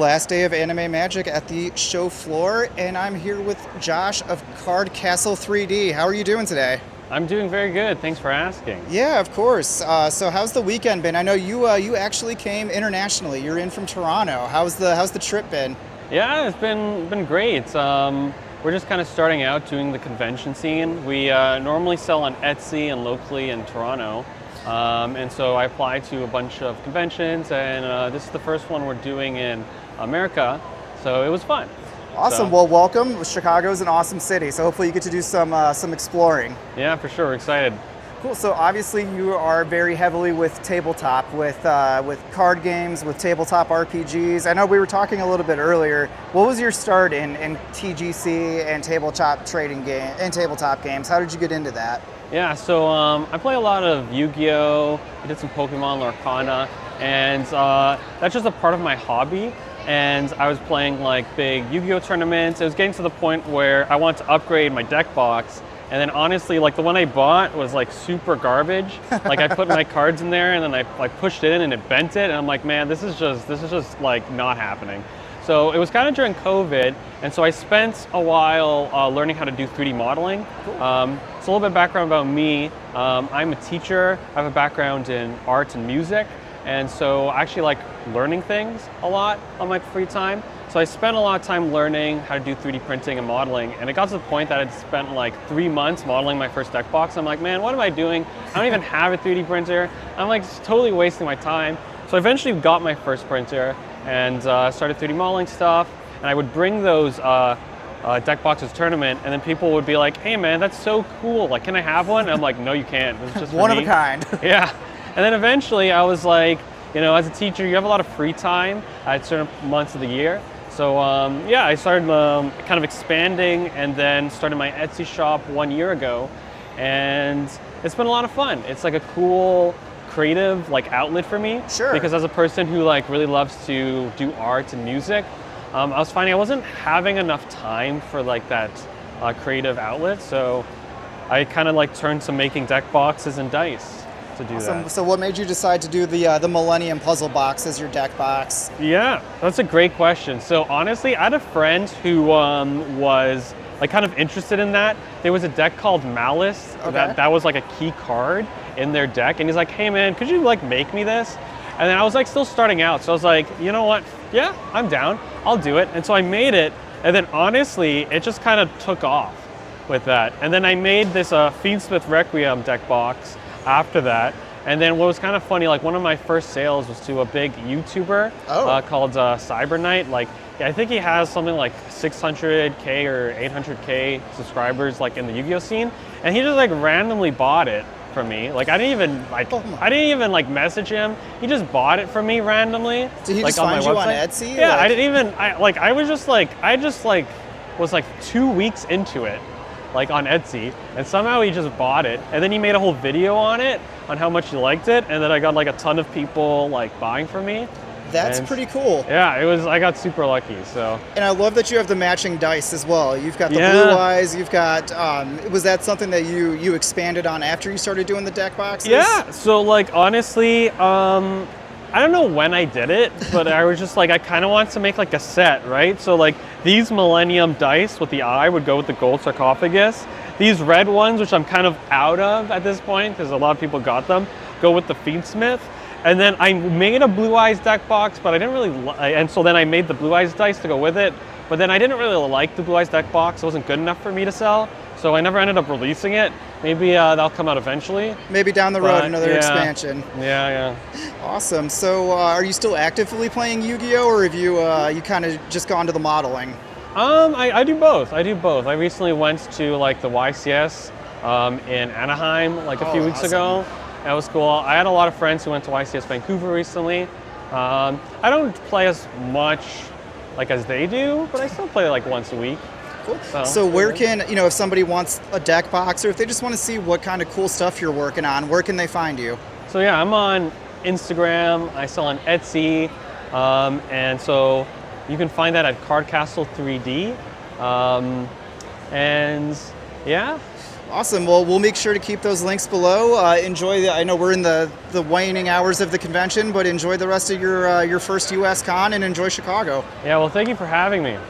last day of Anime Magic at the show floor, and I'm here with Josh of Card Castle 3D. How are you doing today? I'm doing very good. Thanks for asking. Yeah, of course. So how's the weekend been? I know you actually came internationally. You're in from Toronto. How's the trip been? Yeah, it's been great. We're just kind of starting out doing the convention scene. We normally sell on Etsy and locally in Toronto. And so I applied to a bunch of conventions, and this is the first one we're doing in America, so it was fun. Awesome. Well, welcome. Chicago's an awesome city, so hopefully you get to do some exploring. Yeah, for sure. We're excited. Cool. So obviously you are very heavily with tabletop, with card games, with tabletop RPGs. I know we were talking a little bit earlier. What was your start in TGC and tabletop trading game and tabletop games? How did you get into that? Yeah, so I play a lot of Yu-Gi-Oh! I did some Pokemon Lorcana, and that's just a part of my hobby. And I was playing like big Yu-Gi-Oh! Tournaments. It was getting to the point where I wanted to upgrade my deck box. And then honestly, like the one I bought was like super garbage. Like I put my cards in there and then I pushed it in and it bent it. And I'm like, man, this is just like not happening. So it was kind of during COVID, and so I spent a while learning how to do 3D modeling. Cool. So a little bit of background about me. I'm a teacher. I have a background in art and music, and so I actually like learning things a lot on my free time. So I spent a lot of time learning how to do 3D printing and modeling, and it got to the point that I'd spent like 3 months modeling my first deck box. I'm like, man, what am I doing? I don't even have a 3D printer. I'm like totally wasting my time. So I eventually got my first printer and started 3D modeling stuff, and I would bring those deck boxes to tournament, and then people would be like, hey man, that's so cool, like can I have one? And I'm like, no you can't, it's just for one me. of a kind. Yeah, and then eventually I was like, you know, as a teacher you have a lot of free time at certain months of the year. So yeah, I started kind of expanding and then started my Etsy shop 1 year ago, and it's been a lot of fun. It's like a cool creative like outlet for me. Sure. Because as a person who like really loves to do art and music, I was finding I wasn't having enough time for like that creative outlet. So I kind of like turned to making deck boxes and dice to do that. So what made you decide to do the Millennium Puzzle box as your deck box? Yeah, that's a great question. So honestly, I had a friend who was like kind of interested in that. There was a deck called Malice that was like a key card in their deck, and he's like, hey man, could you like make me this? And then I was like still starting out, so I was like, you know what, yeah, I'm down, I'll do it. And so I made it, and then honestly it just kind of took off with that. And then I made this Fiendsmith Requiem deck box after that. And then what was kind of funny, like one of my first sales was to a big YouTuber called Cyber Knight. Like I think he has something like 600K or 800K subscribers like in the Yu-Gi-Oh scene, and he just like randomly bought it from me. Like I didn't even like message him. He just bought it from me randomly. Did he like, just find you on Etsy? Yeah, like, I just was like 2 weeks into it, like on Etsy, and somehow he just bought it, and then he made a whole video on it, on how much he liked it, and then I got like a ton of people like buying from me. That's pretty cool. Yeah, I got super lucky, so. And I love that you have the matching dice as well. You've got the blue eyes, you've got, was that something that you expanded on after you started doing the deck boxes? Yeah, so like honestly, I don't know when I did it, but I was just like, I kind of wanted to make like a set, right? So like these Millennium dice with the eye would go with the gold sarcophagus. These red ones, which I'm kind of out of at this point, because a lot of people got them, go with the Fiendsmith. And then I made a Blue Eyes deck box, but I didn't really, and so then I made the Blue Eyes dice to go with it, but then I didn't really like the Blue Eyes deck box. It wasn't good enough for me to sell, so I never ended up releasing it. Maybe that'll come out eventually. Maybe down the road, another expansion. Yeah. Awesome. So are you still actively playing Yu-Gi-Oh, or have you kind of just gone to the modeling? I do both. I recently went to like the YCS in Anaheim like a few weeks ago. That was cool. I had a lot of friends who went to YCS Vancouver recently. I don't play as much like as they do, but I still play like once a week. Cool. So where can, if somebody wants a deck box, or if they just want to see what kind of cool stuff you're working on, where can they find you? So yeah, I'm on Instagram, I sell on Etsy, and so you can find that at Card Castle 3D. And yeah. Awesome. Well, we'll make sure to keep those links below. I know we're in the waning hours of the convention, but enjoy the rest of your first US con and enjoy Chicago. Yeah, well, thank you for having me.